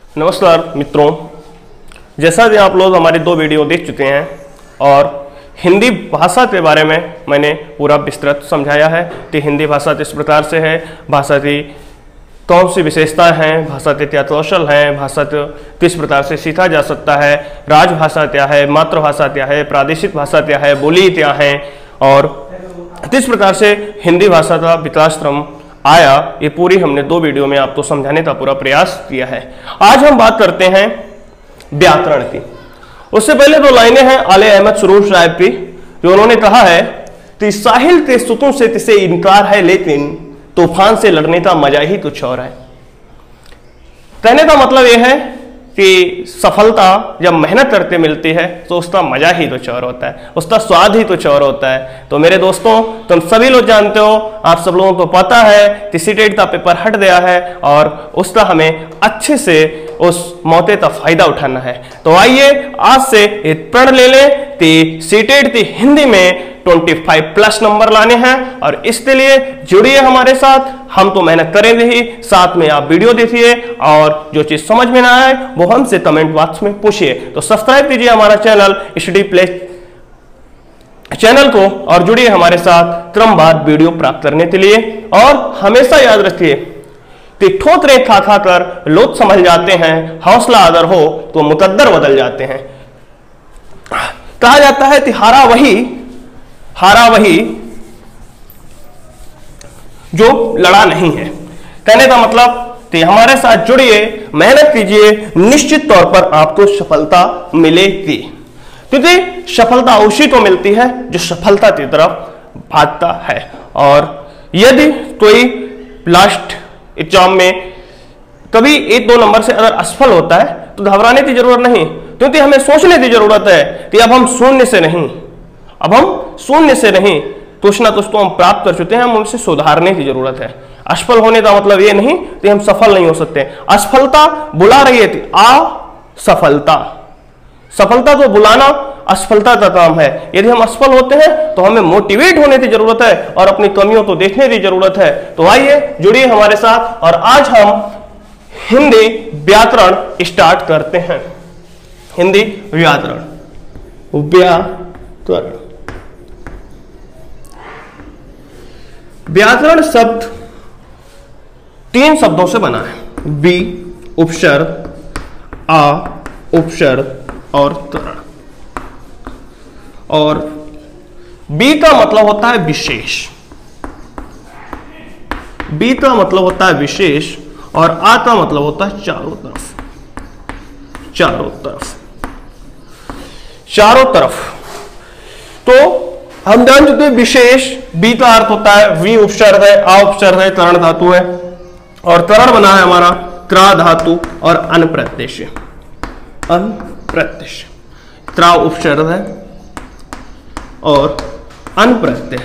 नमस्कार मित्रों, जैसा कि आप लोग हमारे 2 वीडियो देख चुके हैं और हिंदी भाषा के बारे में मैंने पूरा विस्तृत समझाया है कि हिंदी भाषा किस प्रकार से है, भाषा की कौन सी विशेषताएं हैं, भाषा के क्या कौशल हैं, भाषा को किस प्रकार से सीखा जा सकता है, राजभाषा क्या है, मातृभाषा क्या है, प्रादेशिक भाषा क्या है, बोली क्या है और किस प्रकार से हिंदी भाषा का विकास क्रम आया, ये पूरी हमने 2 वीडियो में आपको समझाने का पूरा प्रयास किया है। आज हम बात करते हैं व्याकरण की। उससे पहले 2 लाइनें हैं आले अहमद सुरूर साहब की, जो उन्होंने कहा है कि साहिल के सुतों से तिसे इनकार है, लेकिन तूफान से लड़ने का मजा ही कुछ और है। कहने का मतलब यह है कि सफलता जब मेहनत करके मिलती है तो उसका मजा ही कुछ और होता है, उसका स्वाद ही कुछ और होता है। तो मेरे दोस्तों, तुम सभी लोग जानते हो, आप सब लोगों को पता है कि सीटेट का पेपर हट गया है और उसका हमें अच्छे से उस मौके का फायदा उठाना है। तो आइए आज से एक प्रण ले लें कि सीटेट की हिंदी में 25+ नंबर लाने हैं और इसके लिए जुड़िए हमारे साथ। हम तो मेहनत करेंगे ही, साथ में आप वीडियो देखिए और जो चीज समझ में ना आए वो हमसे कमेंट बॉक्स में पूछिए। तो सब्सक्राइब कीजिए हमारा चैनल स्टडी प्लस चैनल को और जुड़िए हमारे साथ क्रमवार वीडियो प्राप्त करने के लिए। और हमेशा याद रखिए कि ठोकरें खा खा कर लोग समझ जाते हैं, हौसला अगर हो तो मुकद्दर बदल जाते हैं। कहा जाता है कि हारा वही जो लड़ा नहीं है। कहने का मतलब कि हमारे साथ जुड़िए, मेहनत कीजिए, निश्चित तौर पर आपको सफलता मिलेगी। क्योंकि सफलता उसी को मिलती है जो सफलता की तरफ भागता है। और यदि कोई लास्ट एग्जाम में कभी 1-2 नंबर से अगर असफल होता है तो घबराने की जरूरत नहीं, क्योंकि हमें सोचने की जरूरत है कि अब हम शून्य से नहीं कुछ ना कुछ तो हम प्राप्त कर चुके हैं, हम उनसे सुधारने की जरूरत है। असफल होने का मतलब ये नहीं कि हम सफल नहीं हो सकते। असफलता बुला रही है, सफलता को बुलाना असफलता का काम है। यदि हम असफल होते हैं तो हमें मोटिवेट होने की जरूरत है और अपनी कमियों को देखने की जरूरत है। तो आइए जुड़िए हमारे साथ और आज हम हिंदी व्याकरण स्टार्ट करते हैं। हिंदी व्याकरण व्याकरण शब्द 3 शब्दों से बना है, बी उपसर्ग, आ उपसर्ग और करण। और बी का मतलब होता है विशेष, बी का मतलब होता है विशेष और आ का मतलब होता है चारों तरफ। तो हम जान चुके हैं विशेष, बी का अर्थ होता है वी उपसर्ग है, आ उपसर्ग है, करण धातु है और करण बना है हमारा त्रा धातु और अन प्रत्यय त्रा उपसर्ग है और अन प्रत्यय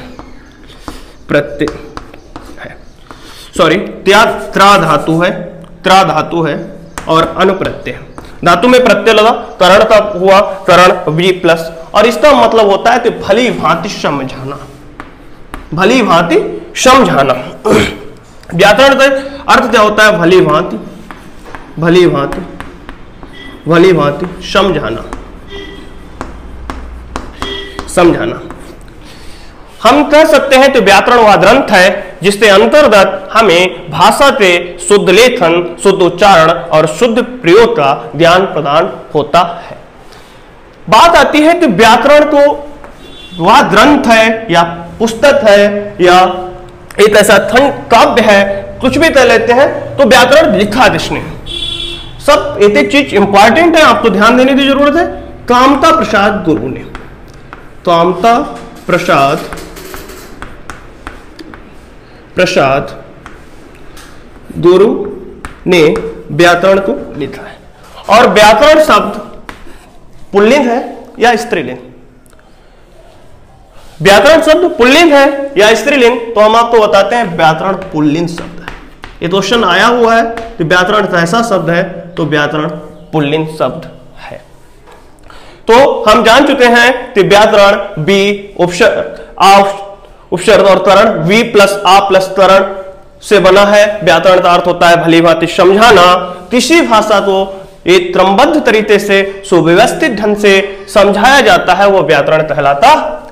है, सॉरी त्रा धातु है और अन प्रत्यय। धातु में प्रत्यय लगा, करण का हुआ करण वी प्लस, और इसका मतलब होता है कि भली भांति समझाना। व्याकरण का अर्थ क्या होता है? भली भांति समझाना। हम कह सकते हैं कि व्याकरण वह ग्रंथ है जिसके अंतर्गत हमें भाषा के शुद्ध लेखन, शुद्ध उच्चारण और शुद्ध प्रयोग का ज्ञान प्रदान होता है। बात आती है कि व्याकरण को वह ग्रंथ है या पुस्तक है या एक ऐसा काव्य है, कुछ भी कह लेते हैं। तो व्याकरण लिखा किसने? सब एक चीज इंपॉर्टेंट है, आपको ध्यान देने की जरूरत है। कामता प्रसाद गुरु ने, कामता प्रसाद गुरु ने व्याकरण को लिखा है। और व्याकरण शब्द पुल्लिंग है या स्त्रीलिंग? व्याकरण शब्द पुल्लिंग है या स्त्रीलिंग? तो हम आपको बताते हैं व्याकरण पुल्लिंग शब्द है। ये क्वेश्चन आया हुआ है कि व्याकरण कैसा शब्द है, तो व्याकरण पुल्लिंग शब्द है। तो हम जान चुके हैं कि व्याकरण बी उपसर्ग, आ उपसर्ग और करण, वी प्लस आ प्लस करण से बना है। व्याकरण का अर्थ होता है भली भांति समझाना। किसी भाषा को एक क्रमबद्ध तरीके से सुव्यवस्थित ढंग से समझाया जाता है, वो व्याकरण कहलाता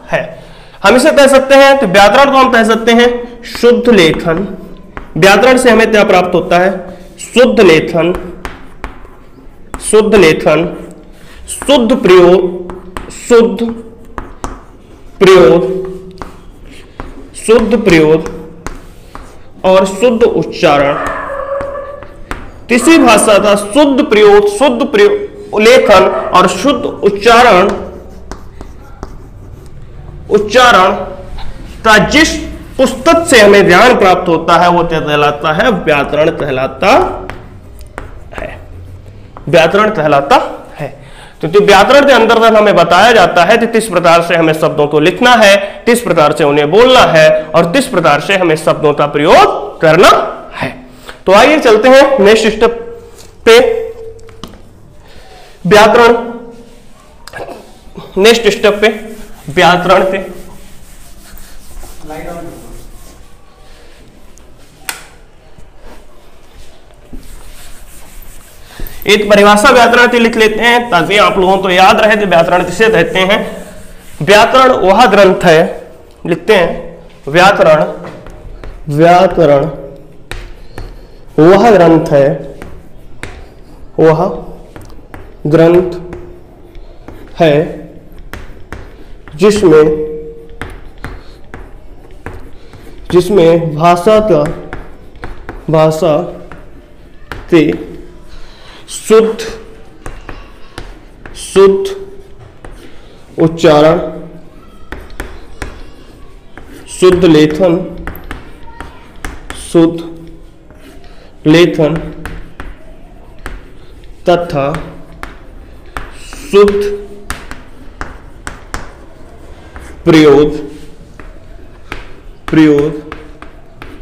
है। हम इसे कह सकते हैं, तो व्याकरण को हम कह सकते हैं शुद्ध लेखन। व्याकरण से हमें क्या प्राप्त होता है? शुद्ध लेखन, शुद्ध लेखन, शुद्ध प्रयोग, शुद्ध प्रयोग, शुद्ध प्रयोग और शुद्ध उच्चारण। किसी भाषा का शुद्ध प्रयोग, शुद्ध प्रयोग लेखन और शुद्ध उच्चारण, उच्चारण का जिस पुस्तक से हमें ज्ञान प्राप्त होता है वो क्या कहलाता है? व्याकरण कहलाता है। व्याकरण कहलाता है। तो व्याकरण के अंतर्गत हमें बताया जाता है कि किस प्रकार से हमें शब्दों को लिखना है, किस प्रकार से उन्हें बोलना है और किस प्रकार से हमें शब्दों का प्रयोग करना है। तो आइए चलते हैं नेक्स्ट स्टेप पे। व्याकरण, नेक्स्ट स्टेप पे व्याकरण पे एक परिभाषा व्याकरण की लिख लेते हैं ताकि आप लोगों को याद रहे कि व्याकरण किसे कहते हैं। व्याकरण वह ग्रंथ है, लिखते हैं व्याकरण, व्याकरण वह ग्रंथ है, वह ग्रंथ है जिसमें जिसमें भाषा के शुद्ध उच्चारण, शुद्ध लेखन, शुद्ध लेखन तथा शुद्ध प्रयोग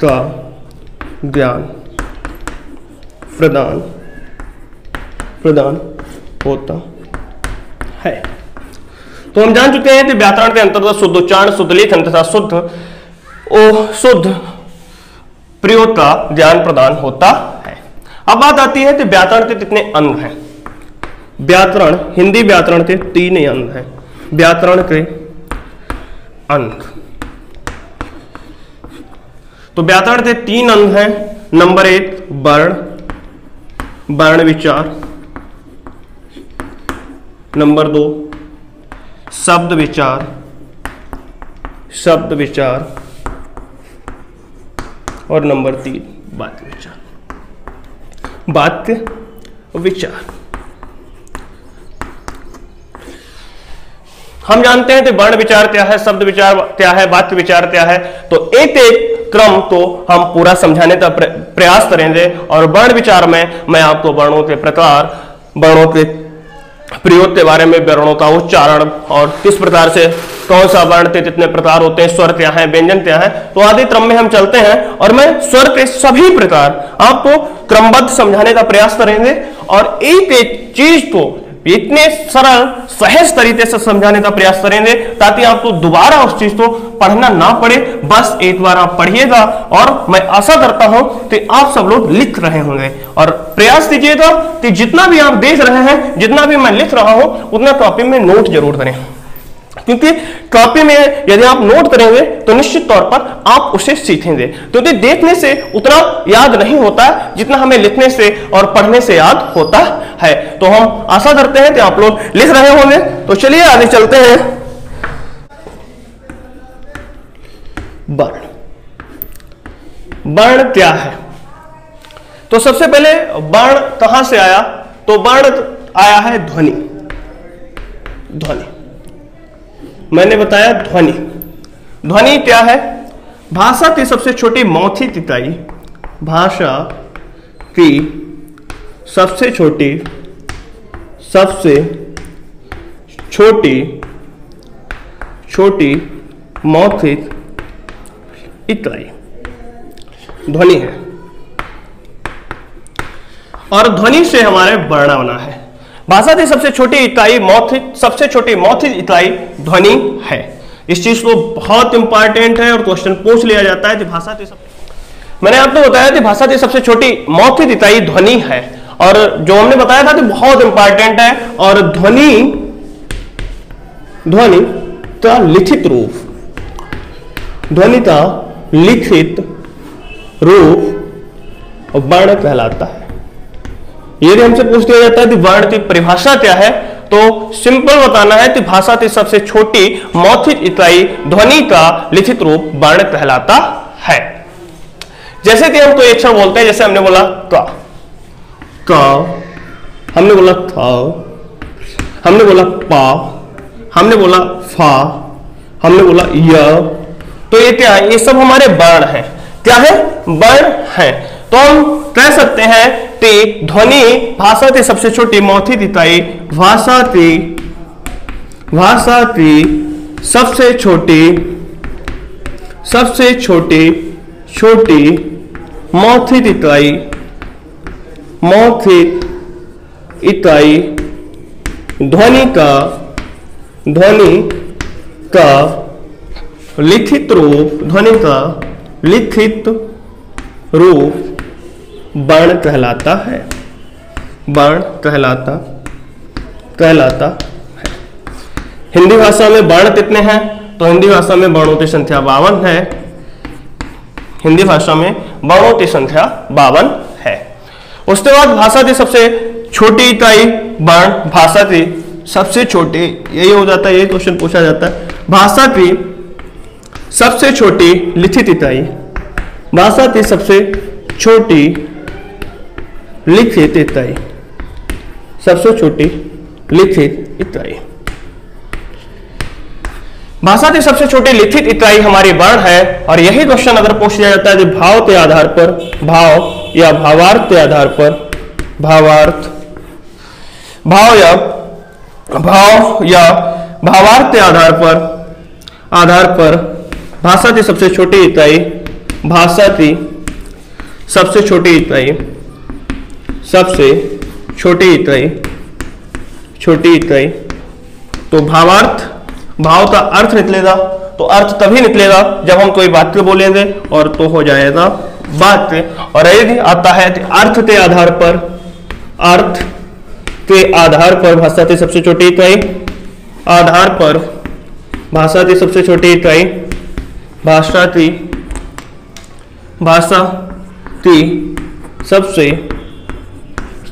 का ज्ञान प्रदान होता है। तो हम जान चुके हैं कि व्याकरण के अंतर्गत शुद्ध उच्चारण, शुद्ध लेखन तथा शुद्ध प्रयोग का ज्ञान प्रदान होता है। अब बात आती है कि व्याकरण के कितने अंग हैं। व्याकरण, हिंदी व्याकरण के 3 अंग हैं। व्याकरण के अंग, तो व्याकरण के 3 अंग हैं। नंबर 1 वर्ण, वर्ण विचार। नंबर 2 शब्द विचार, शब्द विचार। और नंबर 3 वाक्य विचार, वाक्य विचार। हम जानते हैं कि वर्ण विचार क्या है, शब्द विचार क्या है, वाक्य विचार क्या है। तो एक एक क्रम को हम पूरा समझाने का प्रयास करेंगे। और वर्ण विचार में मैं आपको वर्णों के प्रकार, वर्णों के प्रयोग के बारे में, वर्णों का उच्चारण और किस प्रकार से कौन सा वर्ण के कितने प्रकार होते हैं, स्वर क्या है, व्यंजन क्या है, तो आदि क्रम में हम चलते हैं। और मैं स्वर के सभी प्रकार आपको क्रमबद्ध समझाने का प्रयास करेंगे और एक एक चीज को इतने सरल सहज तरीके से समझाने का प्रयास करेंगे ताकि आपको दोबारा उस चीज को पढ़ना ना पड़े। बस एक बार आप पढ़िएगा और मैं आशा करता हूं कि आप सब लोग लिख रहे होंगे और प्रयास कीजिएगा कि जितना भी आप देख रहे हैं, जितना भी मैं लिख रहा हूं, उतना कॉपी में नोट जरूर करें। क्योंकि कॉपी में यदि आप नोट करेंगे तो निश्चित तौर पर आप उसे सीखेंगे। क्योंकि देखने से उतना याद नहीं होता जितना हमें लिखने से और पढ़ने से याद होता है। तो हम आशा करते हैं कि आप लोग लिख रहे होंगे। तो चलिए आगे चलते हैं। वर्ण, वर्ण क्या है? तो सबसे पहले वर्ण कहां से आया? तो वर्ण आया है ध्वनि। ध्वनि मैंने बताया ध्वनि। ध्वनि क्या है? भाषा की सबसे छोटी मौखिक इकाई, भाषा की सबसे छोटी मौखिक इकाई ध्वनि है। और ध्वनि से हमारे वर्ण बना है। भाषा की सबसे छोटी इकाई मौखिक, सबसे छोटी मौखिक इकाई ध्वनि है। इस चीज को बहुत इंपॉर्टेंट है और क्वेश्चन पूछ लिया जाता है कि भाषा की मैंने आपको बताया कि भाषा की सबसे छोटी मौखिक इकाई ध्वनि है, और जो हमने बताया था कि बहुत इंपॉर्टेंट है, और ध्वनि का लिखित रूप, ध्वनि का लिखित रूप वर्ण कहलाता है। यदि हमसे पूछ लिया जाता है कि वर्ण की परिभाषा क्या है, तो सिंपल बताना है कि भाषा की सबसे छोटी मौखिक इकाई ध्वनि का लिखित रूप वर्ण कहलाता है। जैसे कि हम कोई अक्षर बोलते हैं, जैसे हमने बोला का, हमने बोला था, हमने बोला पा, हमने बोला फा, हमने बोला य, तो ये क्या है? ये सब हमारे वर्ण हैं। क्या है? वर्ण है। तो हम कह सकते हैं कि ध्वनि भाषा की सबसे छोटी मौखिक इकाई, भाषा की सबसे छोटी मौखिक इकाई ध्वनि का लिखित रूप वर्ण कहलाता है। वर्ण कहलाता है। हिंदी भाषा में वर्ण कितने हैं? तो हिंदी भाषा में वर्णों की संख्या 52 है। हिंदी भाषा में वर्णों की संख्या 52 है। उसके बाद भाषा की सबसे छोटी इकाई वर्ण, भाषा की सबसे छोटी, यही हो जाता है, यही क्वेश्चन पूछा जाता है। भाषा की सबसे छोटी लिखित इकाई, भाषा की सबसे छोटी लिखित इकाई, सबसे छोटी लिखित इकाई, भाषा की सबसे छोटी लिखित इकाई हमारी वर्ण है। और यही क्वेश्चन अगर पूछ लिया जाता है कि भाव के आधार पर, भाव या भावार्थ के आधार पर, भाव या भावार्थ के आधार पर भाषा की सबसे छोटी इकाई, भाषा की सबसे छोटी इकाई, तो भावार्थ, भाव का अर्थ निकलेगा। तो अर्थ तभी निकलेगा जब हम कोई वाक्य बोलेंगे, और तो हो जाएगा वाक्य। और यदि आता है अर्थ के आधार पर भाषा की सबसे छोटी इकाई, भाषा की सबसे छोटी इकाई, भाषा की सबसे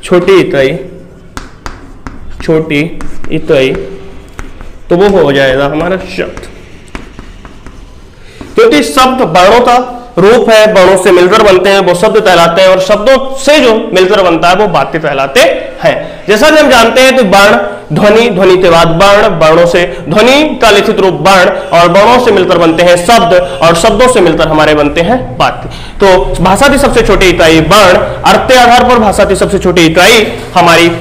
छोटी इकाई, तो वो हो जाएगा हमारा शब्द। क्योंकि शब्द वर्णों का रूप है, वर्णों से मिलकर बनते हैं, वो शब्द कहलाते हैं, और शब्दों से जो मिलकर बनता है वो वाक्य कहलाते हैं। जैसा कि हम जानते हैं कि वर्ण, ध्वनि के बाद वर्ण, वर्णों से ध्वनि का लिखित रूप वर्ण, और वर्णों से मिलकर बनते हैं शब्द, और शब्दों से मिलकर हमारे बनते हैं वाक्य। तो भाषा की सबसे छोटी इकाई वर्ण, अर्थ के आधार पर भाषा की सबसे छोटी इकाई हमारी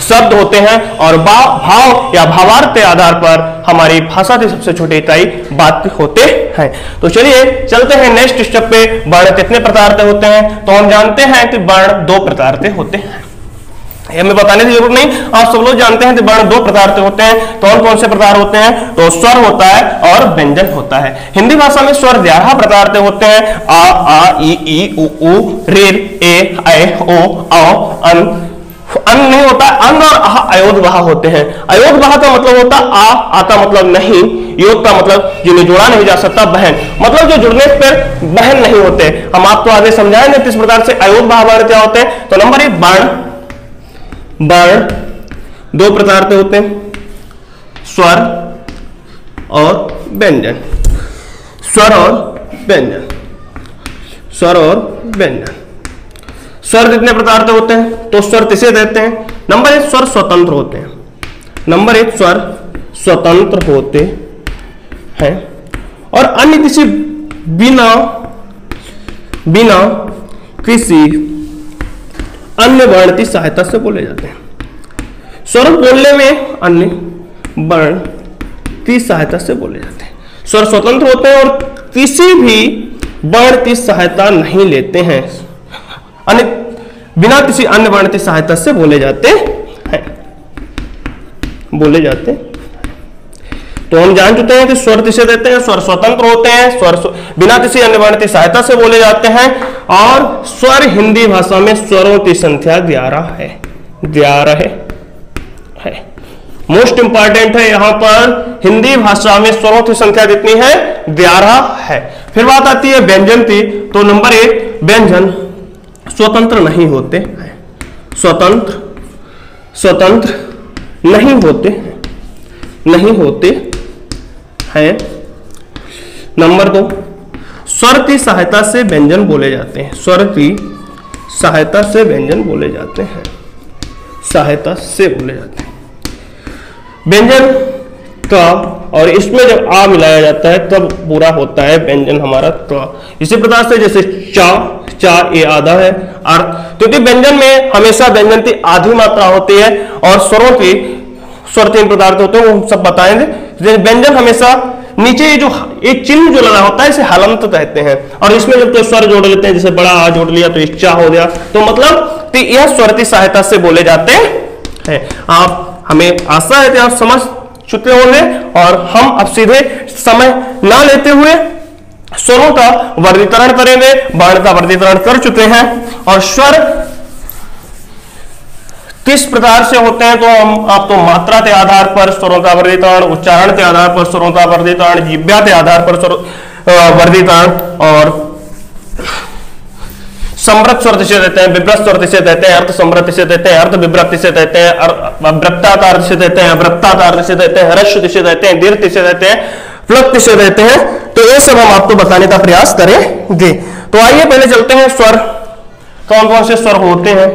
शब्द होते हैं, और भाव या भावार्थ के आधार पर हमारी भाषा की सबसे छोटी इकाई वाक्य होते हैं। तो चलिए चलते हैं नेक्स्ट स्टेप पे। वर्ण कितने प्रकार के होते हैं? तो हम जानते हैं कि वर्ण 2 प्रकार के होते हैं। हमें बताने की जरूरत नहीं, आप सब लोग जानते हैं कि वर्ण 2 प्रकार के होते हैं। कौन कौन से प्रकार होते हैं? तो स्वर होता है और व्यंजन होता है। हिंदी भाषा में स्वर 11 प्रकार के होते हैं। आ, ई, उ, रे, ए, ऐ, ओ, औ, अन नहीं होता है। अन और आह अयोध्या होते हैं। अयोध्या का मतलब होता आ का मतलब नहीं, योग का मतलब जिन्हें जोड़ा नहीं जा सकता, बहन, मतलब जो जुड़ने पर बहन नहीं होते। हम आपको आगे समझाएंगे किस प्रकार से अयोध्या वर्ण क्या होते हैं। तो नंबर 1, वर्ण 2 प्रकार के होते हैं, स्वर और व्यंजन। स्वर कितने प्रकार के होते हैं? तो स्वर किसे कहते हैं? नंबर 1, स्वर स्वतंत्र होते हैं। नंबर 1, स्वर स्वतंत्र होते हैं, और अन्य किसी बिना किसी अन्य वर्ण की सहायता से बोले जाते हैं। स्वर बोलने में अन्य वर्ण की सहायता से बोले जाते हैं। स्वर स्वतंत्र होते हैं और किसी भी वर्ण की सहायता नहीं लेते हैं, बिना किसी अन्य वर्ण की सहायता से बोले जाते हैं। तो हम जान चुके हैं कि स्वर किसे देते हैं, स्वर स्वतंत्र होते हैं, स्वर बिना किसी अन्य वर्ण की सहायता से बोले जाते हैं, और स्वर हिंदी भाषा में स्वरों की संख्या 11 है। 11 है। मोस्ट इंपॉर्टेंट है यहां पर, हिंदी भाषा में स्वरों की संख्या कितनी है, 11 है। फिर बात आती है व्यंजन की, तो नंबर 1, व्यंजन स्वतंत्र नहीं होते हैं, स्वतंत्र नहीं होते हैं। नंबर 2, स्वर की सहायता से व्यंजन बोले जाते हैं, स्वर की सहायता से व्यंजन बोले जाते हैं, सहायता से बोले जाते हैं व्यंजन का, और इसमें जब आ मिलाया जाता है तब पूरा होता है व्यंजन हमारा क। इसी प्रकार से जैसे चा ये आधा है अर्थ, क्योंकि व्यंजन में हमेशा व्यंजन की आधी मात्रा होती है, और स्वरों की स्वर 3 प्रकार के होते हैं, वो हम सब बताएंगे। व्यंजन हमेशा नीचे जो एक चिन्ह जो लगा होता है इसे हलंत कहते हैं, और इसमें जब तो स्वर जोड़ लेते हैं, जैसे बड़ा आ जोड़ लिया तो चा हो गया, तो मतलब कि यह स्वर की सहायता से बोले जाते हैं। आप हमें आशा है कि आप समझ चुके होंगे, और हम अब सीधे समय ना लेते हुए स्वरों का वर्गीकरण करेंगे। वर्ण का वर्गीकरण कर चुके हैं, और स्वर किस प्रकार से होते हैं, तो हम आपको मात्रा के आधार पर स्वरों का वर्गीकरण, उच्चारण के आधार पर स्वरों का वर्गीकरण, जिह्वा के आधार पर वर्गीकरण, और समृत स्वर किसे देते हैं, विव्रत स्वर किसे देते हैं, अर्थ समृत किसे देते हैं, अर्थ विव्रत किसे देते हैं, वृत्ताकार किसे देते हैं, वृत्ताकार किसे देते हैं, ह्रस्व किसे देते हैं, दीर्घ किसे देते हैं, प्लुत किसे देते हैं, तो ये सब हम आपको बताने का प्रयास करेंगे। तो आइए पहले चलते हैं स्वर, कौन कौन से स्वर होते हैं।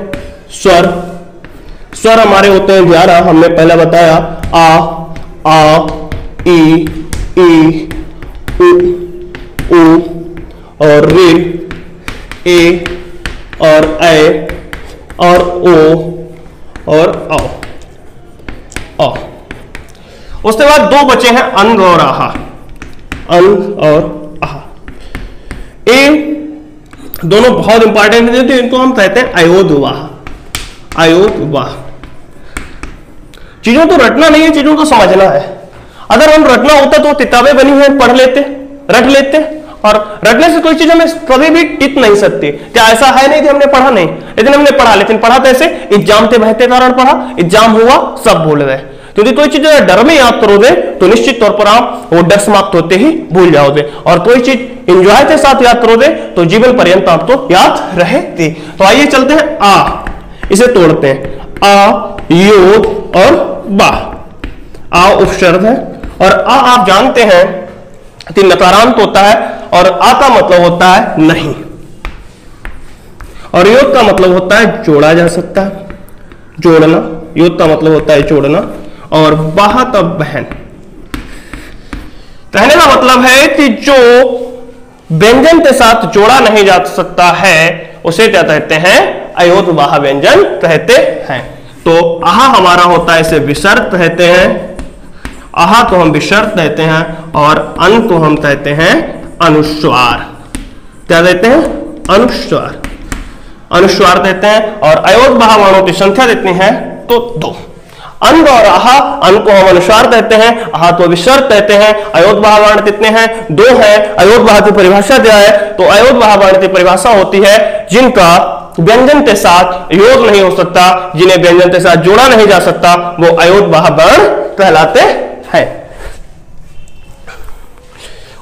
स्वर हमारे होते हैं 11, हमने पहले बताया आ, ई, उ और रे, ए और ऐ और ओ और औ। उसके बाद 2 बचे हैं अंग और आहा, अंग और आहा। ए दोनों बहुत इंपॉर्टेंट है, तो इनको हम कहते हैं अयोध्वाह, अयोध्वाह। चीजों तो रटना नहीं है, चीजों को समझना है। अगर हम रटना होता तो किताबें बनी हुई पढ़ लेते, रट लेते, और रटने से कोई चीज हमें कभी भी टिक नहीं सकती। क्या ऐसा है नहीं कि हमने पढ़ा नहीं, लेकिन हमने पढ़ा, लेकिन पढ़ा कैसे, एग्जाम के बहते कारण पढ़ा, एग्जाम हुआ सब भूल गए। क्योंकि कोई चीज डर में याद करोगे तो निश्चित तौर पर आप वो डर समाप्त होते ही भूल जाओगे, और कोई चीज एंजॉय के साथ याद करोगे तो जीवन पर्यंत आपको याद रहेगी। तो आइए चलते हैं आ, इसे तोड़ते हैं। आ, यो और बा। आ उपशब्द है, और आ आप जानते हैं कि नकारांत होता है, और आ का मतलब होता है नहीं, और योग का मतलब होता है जोड़ा जा सकता है, जोड़ना। योग का मतलब होता है जोड़ना, और बाह तब बहन। कहने का मतलब है कि जो व्यंजन के साथ जोड़ा नहीं जा सकता है उसे क्या कहते हैं, अयोध्वाह व्यंजन कहते हैं। तो आहा हमारा होता है, इसे विसर्ग कहते हैं, आहा को हम विसर्ग कहते हैं, और अन को हम कहते हैं अनुस्वार। क्या कहते हैं, अनुस्वार, अनुस्वार कहते हैं। और अयोध्वाह वर्णों की संख्या कितनी है, तो 2। अंग और आहा, अन को हम अनुस्वार कहते हैं, आहा को विसर्ग कहते हैं। अयोध्वाह वर्ण कितने हैं, 2 है। अयोध्वाह की परिभाषा क्या है, तो अयोध्वाह वर्ण की परिभाषा होती है जिनका व्यंजन के साथ योग नहीं हो सकता, जिन्हें व्यंजन के साथ जोड़ा नहीं जा सकता, वो अयोध्वाह वर्ण कहलाते हैं।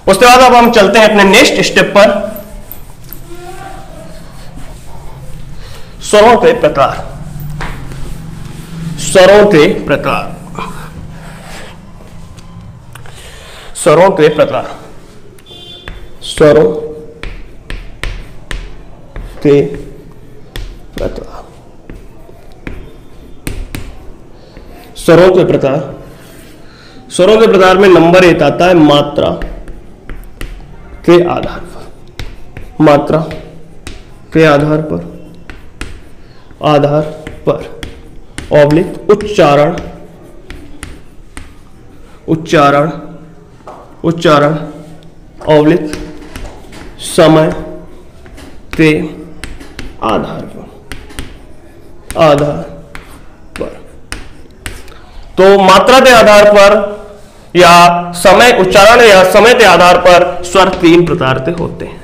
उसके बाद अब हम चलते हैं अपने नेक्स्ट स्टेप पर, स्वरों के प्रकार। स्वरों के प्रकार, स्वरों के प्रकार, स्वरों के प्रकार, स्वरों के प्रकार। स्वरों के प्रकार में नंबर 1 आता है मात्रा के आधार पर, मात्रा के आधार पर ऑब्लिक उच्चारण, उच्चारण, उच्चारण ऑब्लिक समय के आधार पर। तो मात्रा के आधार पर या समय उच्चारण या समय के आधार पर स्वर 3 प्रकार के होते हैं।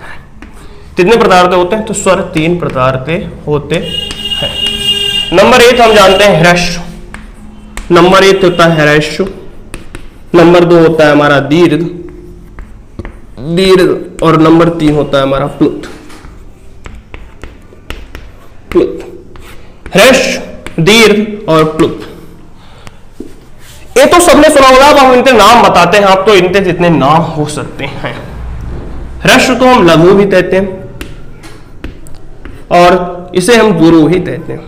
कितने प्रकार के होते हैं? तो स्वर 3 प्रकार के होते हैं। नंबर 1 हम जानते हैं ह्रस्व। नंबर 1 होता है ह्रस्व। नंबर 2 होता है हमारा दीर्घ, और नंबर 3 होता है हमारा प्लुत। ह्रस्व, दीर्घ और प्लुत, ये तो सबने सुना होगा। अब हम इनके नाम बताते हैं। आप तो इनके जितने नाम हो सकते हैं। ह्रस्व को हम लघु भी कहते हैं और इसे हम गुरु ही कहते हैं।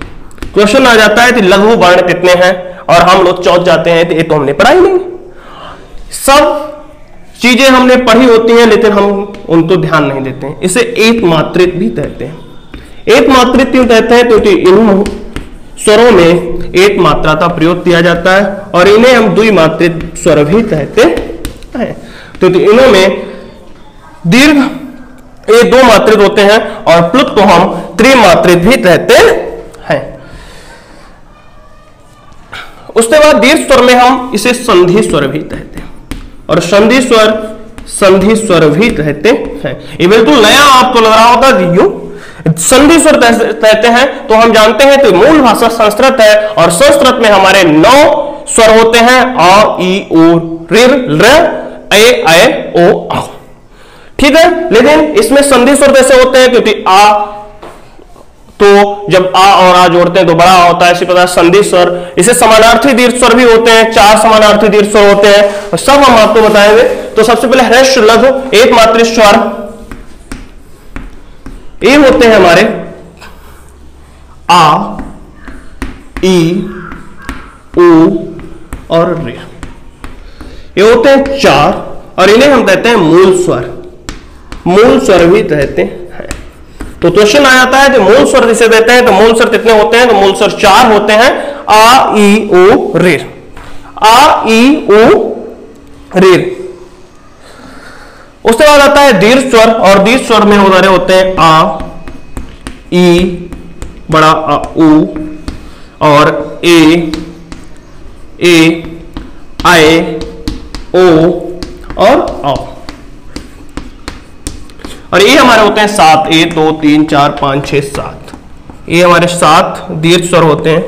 क्वेश्चन आ जाता है कि लघु वर्ण कितने हैं, और हम लोग चौंक जाते हैं कि ये तो हमने पढ़ा ही नहीं। सब चीजें हमने पढ़ी होती हैं लेकिन हम उनको ध्यान नहीं देते हैं। इसे एक मात्रित भी कहते हैं। एक मात्रित क्यों कहते हैं? क्योंकि इन स्वरों में एक मात्रा का प्रयोग किया जाता है और इन्हें हम द्विमात्रित स्वर भी कहते हैं। क्योंकि इन्हों में दीर्घ ये 2 मात्रित होते हैं और प्लुत को हम त्रिमात्रित भी कहते हैं। उसके बाद दीर्घ स्वर में हम इसे संधि स्वर भी कहते हैं और संधि स्वर भी कहते हैं। ये बिल्कुल नया आपको लग रहा होगा कि यूं संधि स्वर कहते हैं। तो हम जानते हैं कि मूल भाषा संस्कृत है और संस्कृत में हमारे 9 स्वर होते हैं, आ ई उ ऋ र ए ऐ ओ आ। ठीक है, लेकिन इसमें संधि स्वर कैसे होते हैं? क्योंकि आ, तो जब आ और आ जोड़ते हैं तो बड़ा होता है, इसी प्रकार संधि स्वर। इसे समानार्थी दीर्घ स्वर भी होते हैं, 4 समानार्थी दीर्घ स्वर होते हैं, और सब हम आपको बताएंगे। तो सबसे पहले ह्रस्व, लघु, एक मात्रित स्वर ये होते हैं हमारे आ, ई, उ और रे। ये होते हैं 4 और इन्हें हम कहते हैं मूल स्वर। मूल स्वर भी कहते हैं। तो क्वेश्चन आ जाता है कि मूल स्वर जिसे देते हैं, तो मूल स्वर कितने होते हैं? तो मूल स्वर 4 होते हैं, आ ई उ रे। आ ई उ रे। उसके बाद आता है दीर्घ स्वर और दीर्घ स्वर में होते हैं आ, ई, बड़ा आ, उ और ए, आए, ओ और आ। और ये हमारे होते हैं 7, 1 2 3 4 5 6 7। ये हमारे 7 दीर्घ स्वर होते हैं,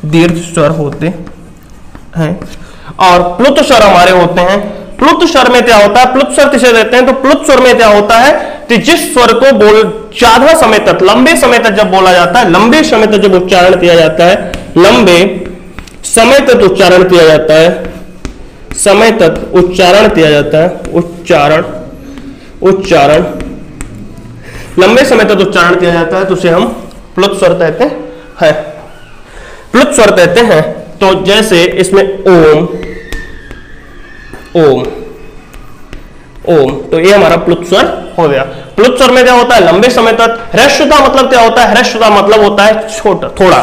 दीर्घ स्वर होते हैं। और प्लुत स्वर हमारे होते हैं। प्लुत स्वर में क्या होता है? प्लुत स्वर किसे देते हैं? तो प्लुत स्वर में क्या होता है कि जिस स्वर को ज्यादा समय तक, लंबे समय तक जब बोला जाता है, लंबे समय तक जब उच्चारण किया जाता है, लंबे समय तक उच्चारण किया जाता है, समय तक उच्चारण किया जाता है, उच्चारण लंबे समय तक उच्चारण किया जाता है, तो उसे हम प्लुत स्वर कहते हैं। प्लुत स्वर कहते हैं। तो जैसे इसमें ओम, ओम, ओम, तो ये हमारा प्लुत स्वर हो गया। प्लुत स्वर में क्या होता है? लंबे समय तक। ह्रस्व का मतलब क्या होता है? ह्रस्व का मतलब होता है छोटा, थोड़ा।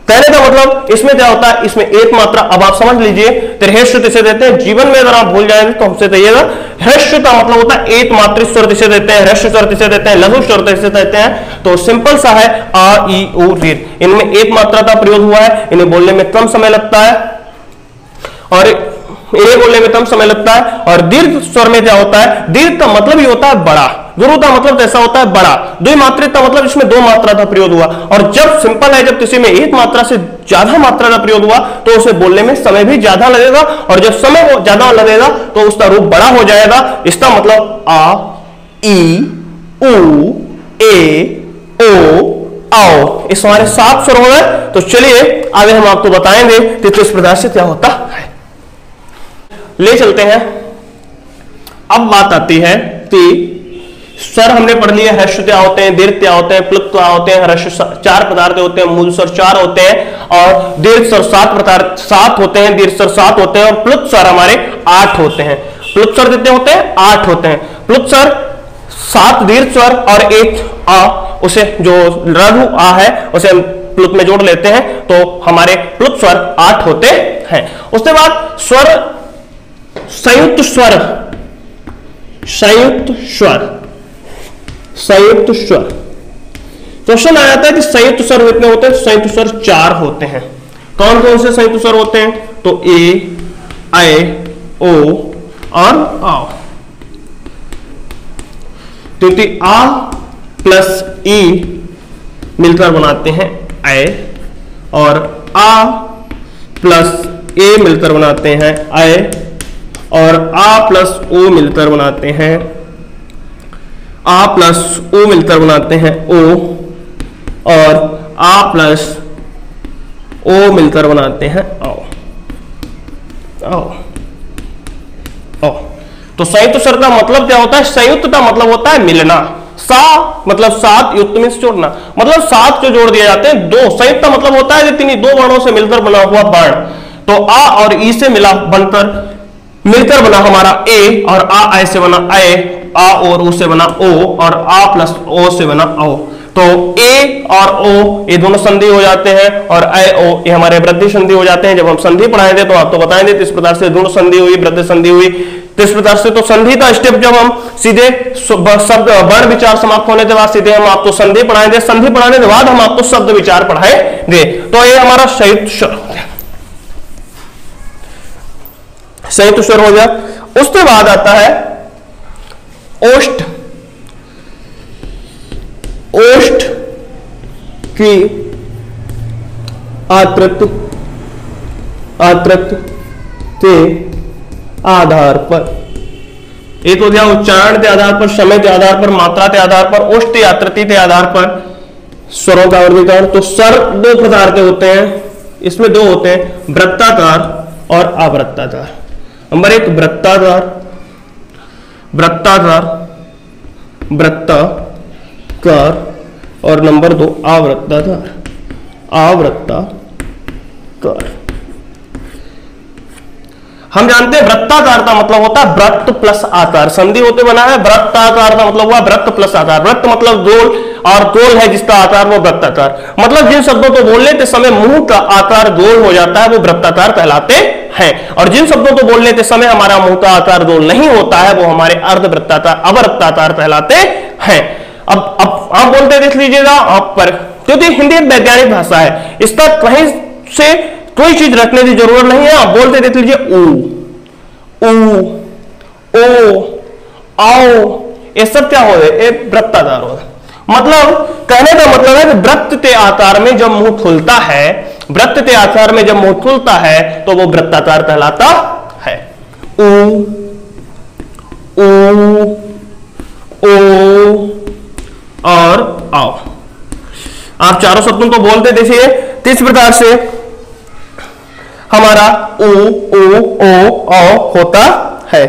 कहने का मतलब इसमें क्या होता है? इसमें एक मात्रा। अब आप समझ लीजिए, ह्रस्व किसे देते हैं? जीवन में अगर आप भूल जाएंगे तो हमसे कहिएगा। ह्रस्व का मतलब होता है एक मात्रित स्वर किसे देते हैं? ह्रस्व स्वर किसे देते हैं? लघु स्वर किसे देते हैं? तो सिंपल सा है, आ ई उ ऋ। इनमें एक मात्रा का प्रयोग हुआ है, इन्हें बोलने में कम समय लगता है और इन्हें बोलने में कम समय लगता है। और दीर्घ स्वर में क्या होता है? दीर्घ का मतलब ही होता है बड़ा। गुरु का मतलब कैसा होता है? बड़ा। द्विमात्रित का मतलब इसमें 2 मात्रा का प्रयोग हुआ। और जब सिंपल है, जब किसी में एक मात्रा से ज्यादा मात्रा का प्रयोग हुआ तो उसे बोलने में समय भी ज्यादा लगेगा, और जब समय ज्यादा लगेगा तो उसका रूप बड़ा हो जाएगा। इसका मतलब आ, ई, उ, ए, ओ, आओ। इस हमारे 7 स्वर हो गए। तो चलिए आगे हम आपको बताएंगे कि किस प्रकार से क्या होता है। ले चलते हैं। अब बात आती है कि स्वर हमने पढ़ लिए, ह्रस्व क्या होते हैं, दीर्घ क्या होते हैं, प्लुत क्या होते हैं। ह्रस्व 4 प्रकार के होते हैं, मूल स्वर 4 होते हैं और दीर्घ स्वर 7 होते हैं, दीर्घ स्वर 7 होते हैं और प्लुत स्वर हमारे 8 होते हैं। प्लुत स्वर कितने होते हैं? 8 होते हैं। प्लुत स्वर 7 दीर्घ स्वर और 1 आ, उसे जो लघु आ है उसे हम प्लुत में जोड़ लेते हैं, तो हमारे प्लुत स्वर 8 होते हैं। उसके बाद स्वर संयुक्त स्वर, संयुक्त स्वर, संयुक्त स्वर। क्वेश्चन आ जाता है कि संयुक्त स्वर कितने होते हैं? संयुक्त स्वर 4 होते हैं। कौन कौन से संयुक्त स्वर होते हैं? तो ए, ऐ, ओ और आओ, क्योंकि आ प्लस ई मिलकर बनाते हैं ए, और आ प्लस ए मिलकर बनाते हैं ए, और आ प्लस ओ मिलकर बनाते हैं, आ प्लस ओ मिलकर बनाते हैं ओ, और आ प्लस ओ मिलकर बनाते हैं आओ आओ आओ। तो संयुक्त स्वर का मतलब क्या होता है? संयुक्त का मतलब होता है मिलना। सा मतलब सात, युक्त में जोड़ना, मतलब सात जो जोड़ दिए जाते हैं दो। संयुक्त का मतलब होता है कि दो वर्णों से मिलकर बना हुआ वर्ण। तो आ और ई से मिला बनकर मिलकर बना हमारा ए, और आ ऐसे बना ए, आ और ओ से बना ओ, और आ प्लस ओ से बना ओ। तो ए और ओ ये दोनों संधि हो जाते हैं, और ए ओ ये हमारे वृद्धि संधि हो जाते हैं। जब हम संधि पढ़ाए थे तो आपको बताएंगे किस प्रकार से दोनों संधि हुई, वृद्धि संधि हुई, किस प्रकार से। तो संधि का स्टेप जब हम सीधे शब्द वर्ण विचार समाप्त होने के बाद सीधे हम आपको संधि पढ़ाएंगे, संधि पढ़ाने के बाद हम आपको शब्द विचार पढ़ाएंगे। तो ये हमारा संयुक्त स्वर हो गया। उसके बाद आता है ओष्ठ। ओष्ठ की आकृति के आधार पर, एक हो गया उच्चारण के आधार पर, समय के आधार पर, मात्रा के आधार पर, ओष्ठ आकृति के आधार पर स्वरों का वर्गीकरण। तो स्वर दो प्रकार के होते हैं, इसमें दो होते हैं, वृत्ताकार और अवृत्ताकार। नंबर एक वृत्ताकार, वृत्ताकार वृत्ताकार, और नंबर दो आवृत्ताकार, आवृत्ताकार। हम जानते हैं वृत्ताकार का मतलब होता है वृत्त प्लस आकार, संधि होते बना है। वृत्ताकार का मतलब हुआ वृत्त प्लस आकार। वृत्त मतलब गोल, और गोल है जिसका आकार वो वृत्ताकार। मतलब जिन शब्दों को बोलने के समय मुंह का आकार गोल हो जाता है वो वृत्ताकार कहलाते हैं, और जिन शब्दों को बोलने के समय हमारा मुंह का आकार गोल नहीं होता है वो हमारे अर्धवृत्ताकार, अवृत्ताकार कहलाते हैं। अब आप बोलते देख लीजिएगा आप पर, क्योंकि हिंदी एक वैज्ञानिक भाषा है, इसका कहीं से कोई चीज रखने की जरूरत नहीं है। आप बोलते देख लीजिए ऊ, ऊ, ओ, आओ, ये सब क्या हो गए? वृत्ताकार हो गए। मतलब कहने का मतलब है कि वृत्त के आकार में जब मुंह खुलता है, वृत्त के आकार में जब मुंह खुलता है तो वो वृत्ताकार कहलाता है। ऊ, ऊ, ओ और आओ। आप चारों शब्दों को बोलते देखिए किस प्रकार से हमारा ऊ, ओ, औ होता है।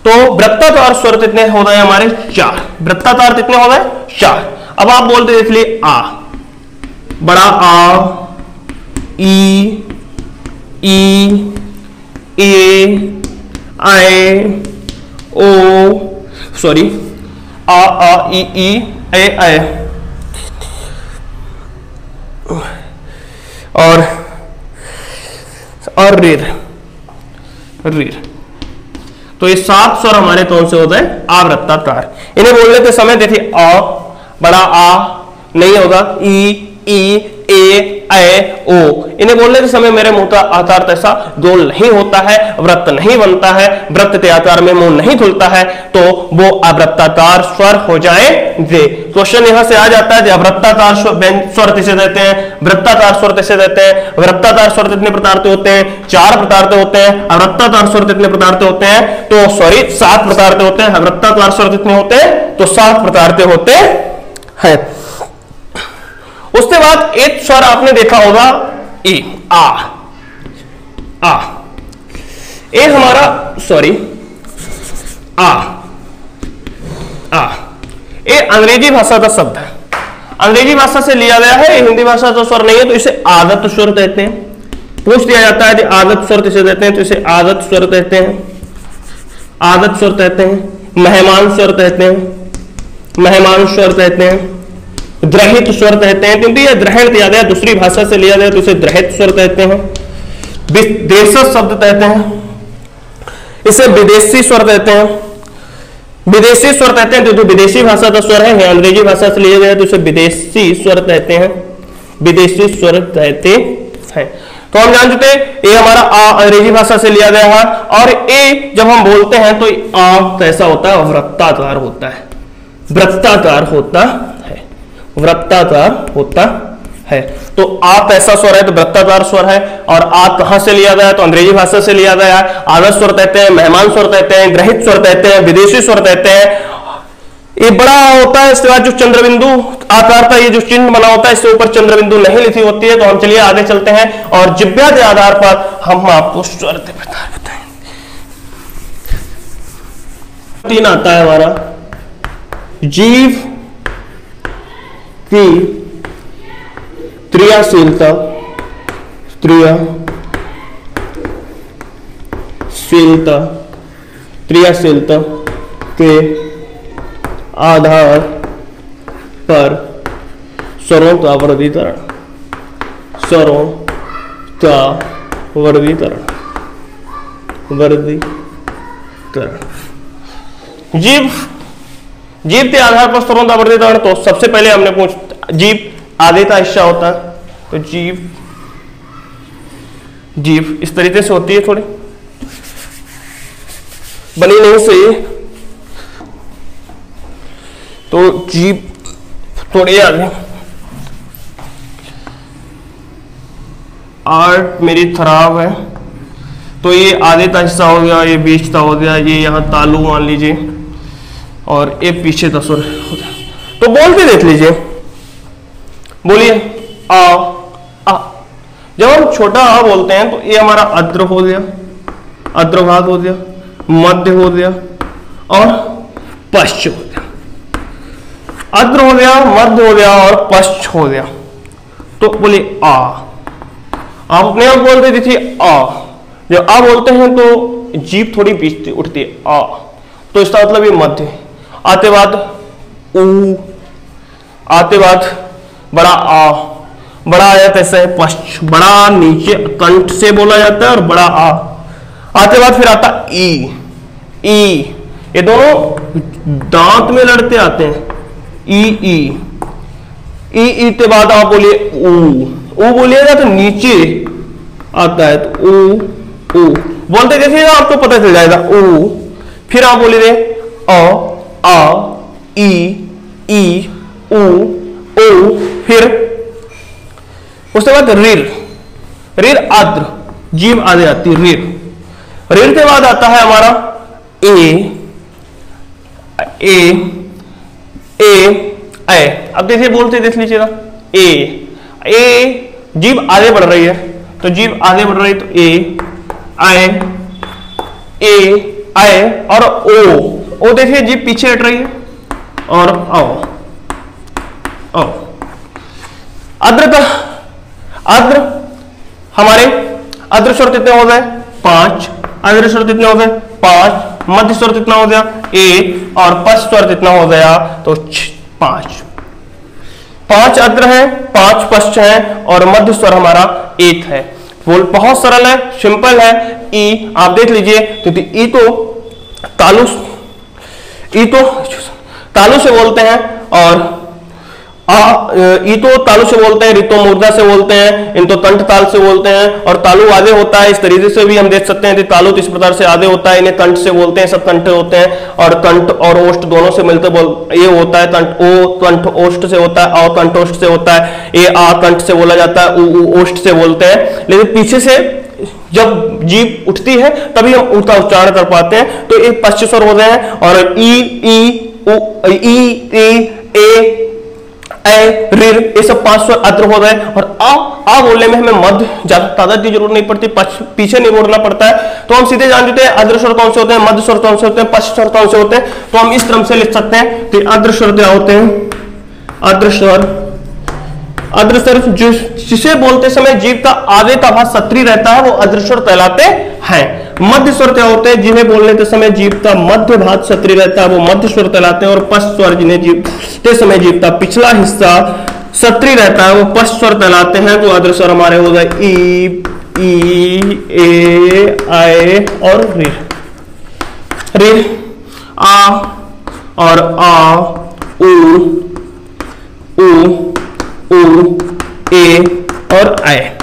तो वृत्ताकार स्वर कितने हो गए हमारे? चार। वृत्ताकार कितने हो गए? चार। अब आप बोलते देख लिए आ, बड़ा आ, ई, ए, आए, ओ, सॉरी, आ, ई, ए, आए, और रीर, रीर। तो ये सात स्वर हमारे कौन से होते हैं? आवृत्ताकार। इन्हें बोलने के समय देखिए आ, बड़ा आ नहीं होगा, ई, ए, ओ। इन्हें बोलने के समय मेरे मुंह का आकार तैसा गोल नहीं होता है, वृत्त नहीं बनता है, वृत्त के आकार में मुंह नहीं खुलता है, तो वो अवृत्ताकार स्वर हो जाएंगे। क्वेश्चन यहां से आ जाता है कि अवृत्ताकार स्वर किसे देते हैं, वृत्ताकार स्वर किसे देते हैं। वृत्ताकार स्वर कितने प्रकार के होते हैं? चार प्रकार के होते हैं। अवृत्ताकार स्वर कितने प्रकार के होते हैं? तो सॉरी, 7 प्रकार के होते हैं। अवृत्ताकार स्वर कितने होते हैं? तो 7 प्रकार के होते हैं। उसके बाद एक स्वर आपने देखा होगा ए, आ, ए हमारा सॉरी आ, ये अंग्रेजी भाषा का शब्द है, अंग्रेजी भाषा से लिया गया है, हिंदी भाषा का स्वर नहीं है, तो इसे आदत स्वर कहते हैं। पूछ दिया जाता है कि आदत स्वर किसे कहते हैं, तो इसे आदत स्वर कहते हैं, आदत स्वर कहते हैं, मेहमान स्वर कहते हैं, मेहमान स्वर कहते हैं, द्रहित स्वर कहते हैं, क्योंकि यह ग्रहण किया गया दूसरी भाषा से लिया गया तो इसे द्रहित स्वर कहते हैं। विदेशी शब्द कहते हैं, इसे विदेशी स्वर कहते हैं, विदेशी स्वर कहते हैं, जो विदेशी भाषा का स्वर है, अंग्रेजी भाषा से लिया गया तो इसे विदेशी स्वर कहते हैं, विदेशी स्वर कहते हैं। तो हम जान चुके हैं ए हमारा आ अंग्रेजी भाषा से लिया गया है, और ए जब हम बोलते हैं तो आ कैसा होता है, वृत्ताकार होता है, वृत्ताकार होता है, वृत्ताकार होता है। तो आप ऐसा स्वर है तो वृत्ताकार स्वर है। और आप कहां से लिया गया है, तो अंग्रेजी भाषा से लिया गया है। आदर्श स्वर कहते हैं, मेहमान स्वर कहते हैं, ग्रहित स्वर कहते हैं, विदेशी स्वर कहते हैं। ये बड़ा होता है, इसके बाद जो चंद्रबिंदु आकार का ये जो चिन्ह बना होता है, इससे ऊपर चंद्रबिंदु नहीं लिखी होती है। तो हम चलिए आगे चलते हैं और जिह्वा के आधार पर हम आपको स्वर बताएंगे। 3 आता है हमारा जीव की क्रियाशीलता, क्रियाशीलता के आधार पर स्वरों का वर्गीकरण, स्वरों का वर्गीकरण, जीव के आधार पर स्वरों का वर्गीकरण। तो सबसे पहले हमने जीव आधे का हिस्सा होता है, तो जीव इस तरीके से होती है, थोड़ी बनी नहीं सही, तो जीव थोड़ी आगे। आर्ट मेरी खराब है, तो ये आधे का हिस्सा हो गया, ये बीच का हो गया, ये यहाँ तालु मान लीजिए, और ये पीछे का सुर हो गया। तो बोल के देख लीजिए, बोलिए आ। जब हम छोटा आ बोलते हैं तो ये हमारा अद्र हो गया, अद्रभाग हो गया, मध्य हो गया और पश्च हो गया। अद्र हो गया, मध्य हो गया और पश्च हो गया। तो बोलिए आ। आप अपने आप बोलते देखिए आ। जब आ बोलते हैं तो जीभ थोड़ी बीच उठती है, आ, तो इसका मतलब ये मध्य। आते बाद ऊ, आते बाद बड़ा आ, बड़ा आया कैसे है, पश्च, बड़ा नीचे कंठ से बोला जाता है और बड़ा आ। आते बाद फिर आता ई, ये दोनों दांत में लड़ते आते हैं, ई के बाद आप बोलिए ऊ बोलिएगा तो नीचे आता है, तो ऊ बोलते देखिएगा आपको पता चल जाएगा ऊ। फिर आप बोलिए आ, ई, ऊ, फिर उसके बाद रीर आद्र, जीव आगे आती है रीर के बाद आता है हमारा ए। अब देखिए बोलते देख लीजिएगा ए, जीव आगे बढ़ रही है, तो जीव आगे बढ़ रही है, तो ए और ओ देखिए जीव पीछे हट रही है, और आओ अद्र हमारे अद्र स्वर कितने हो गए, 5। अद्र स्वर कितने हो गए, 5। मध्य स्वर कितना हो गया, 1, और पश्च स्वर कितना हो गया, तो 5। 5 अद्र है, 5 पश्च है, और मध्य स्वर हमारा 1 है। बोल बहुत सरल है, सिंपल है। ई आप देख लीजिए, क्योंकि ई तो तालु से बोलते हैं, और ई तो तालु से बोलते हैं, रितो मूर्धा से बोलते हैं, इन तो कंठ ताल से बोलते हैं, और तालु आधे होता है। इस तरीके से भी हम देख सकते हैं कि तालु इस प्रकार से आधे होता है, इन्हें कंठ से बोलते हैं, सब कंठ होते हैं, और कंठ और ओष्ठ दोनों से मिलकर ये होता है, कंठ ओ कंठ ओष्ठ से होता है, और कंठ ओष्ठ से होता है, ए आ कंठ से बोला जाता है, उ ओष्ठ से बोलते हैं। लेकिन पीछे से जब जीभ उठती है तभी हम उनका उच्चारण कर पाते हैं, तो एक पश्च स्वर हो गए हैं, और रीर, ये सब 5 स्वर अद्र हो गए। और आ बोलने में हमें मध्य ज्यादा तादाद की जरूरत नहीं पड़ती, पीछे नहीं बोलना पड़ता है, तो हम सीधे जान देते हैं अद्र स्वर कौन से होते हैं, मध्य स्वर कौन से होते हैं, पश्च स्वर कौन से होते हैं। तो हम इस क्रम से लिख सकते हैं कि अद्र स्वर क्या होते हैं, अद्र स्वर जिसे बोलते समय जीभ का आगे का भाग सक्रिय रहता है, वो अद्र स्वर कहलाते हैं। मध्य स्वर क्या होते हैं, जिन्हें बोलने के समय जीभ का मध्य भाग सक्रिय रहता है, वो मध्य स्वर कहलाते हैं। और पश्च स्वर जिन्हें बोलते समय जीभ का पिछला हिस्सा सक्रिय रहता है, वो पश्च स्वर कहलाते हैं। तो अद्र स्वर हमारे हो गए ई, ए, आए और रीर। आ और आ, उ, ए और आए।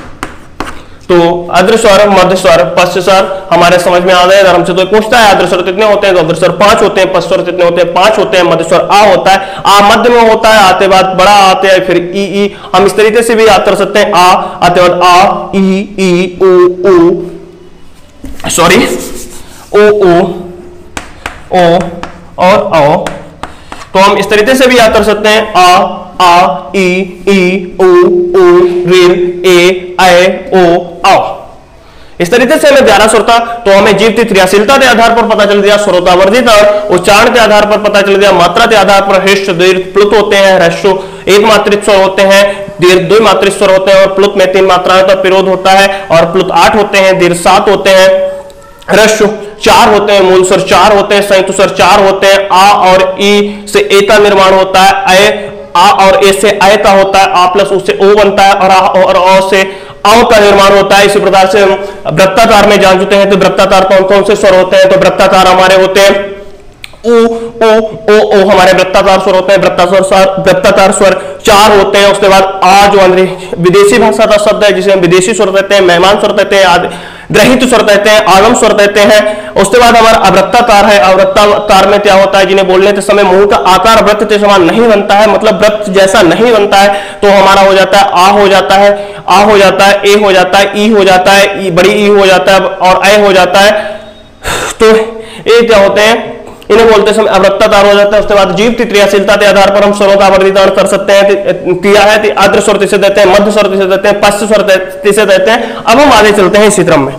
तो अद्र स्वर, मध्य स्वर, पश्च स्वर हमारे समझ में आ गए। अगर हमसे तो पूछता है अद्र स्वर कितने होते हैं, तो अद्र स्वर 5 होते हैं, पश्च स्वर कितने होते हैं, 5 होते हैं, मध्य स्वर आ होता है, आ मध्य में होता है, आते बाद बड़ा आते हैं, फिर ई, हम इस तरीके से भी याद कर सकते हैं, आ आते बाद आ, ई, ऊ, सॉरी, ओ और औ। तो हम इस तरीके से भी याद कर सकते हैं, आ, ई, ऊ, ऋ, ए, ओ, औ। इस तरीके से हमें 11 सुरता, तो हमें जीव की क्रियाशीलता के आधार पर पता चल गया, श्रोतावर्धित और उच्चारण के आधार पर पता चल गया, मात्रा के आधार पर ह्रस्व दीर्घ प्लुत होते हैं, ह्रस्व एक मात्रिक स्वर होते हैं, दीर्घ 2 मात्रिक स्वर होते हैं, और प्लुत में 3 मात्राएं का विरोध होता है, और प्लुत 8 होते हैं, दीर्घ 7 होते हैं, ह्रस्व 4 होते हैं, मूल स्वर 4 होते हैं, संयुक्त स्वर 4 होते हैं, आ और ई से ए का निर्माण होता है, आ और ए से अय का होता है, आ प्लस उससे ओ बनता है, और आ और ओ से औ का निर्माण होता है। इसी प्रकार से हम वृत्ताकार में जान चुके हैं, तो वृत्ताकार कौन कौन से स्वर होते हैं, तो वृत्ताकार हमारे होते हैं ओ हमारे वृत्ताकार स्वर होते हैं, वृत्ताकार स्वर 4 होते हैं। उसके बाद आ जो विदेशी भाषा का शब्द है, जिसे हम विदेशी स्वर कहते हैं, मेहमान स्वर कहते हैं, ग्रहित स्वर कहते हैं, आगम स्वर कहते हैं। उसके बाद हमारा अवृत्ताकार है। अवृत्ताकार में क्या होता है, जिन्हें बोलने के समय मुंह का आकार वृत्त के समान नहीं बनता है, मतलब वृत्त जैसा नहीं बनता है, तो हमारा हो जाता है आ हो जाता है, आ हो जाता है, ए हो जाता है, ई हो जाता है, बड़ी ई हो जाता है, और ए हो जाता है। तो ये क्या होते हैं, इन्हें बोलते समय अवृत्ताकार हो जाता है। उसके बाद जीव की क्रियाशीलता के आधार पर हम स्वरों का वर्गीकरण कर सकते हैं। क्रिया है अद्र स्वर किसे देते हैं, मध्य स्वर किसे देते हैं, पश्च स्वर किसे देते हैं। अब हम आगे चलते हैं इसी क्रम में।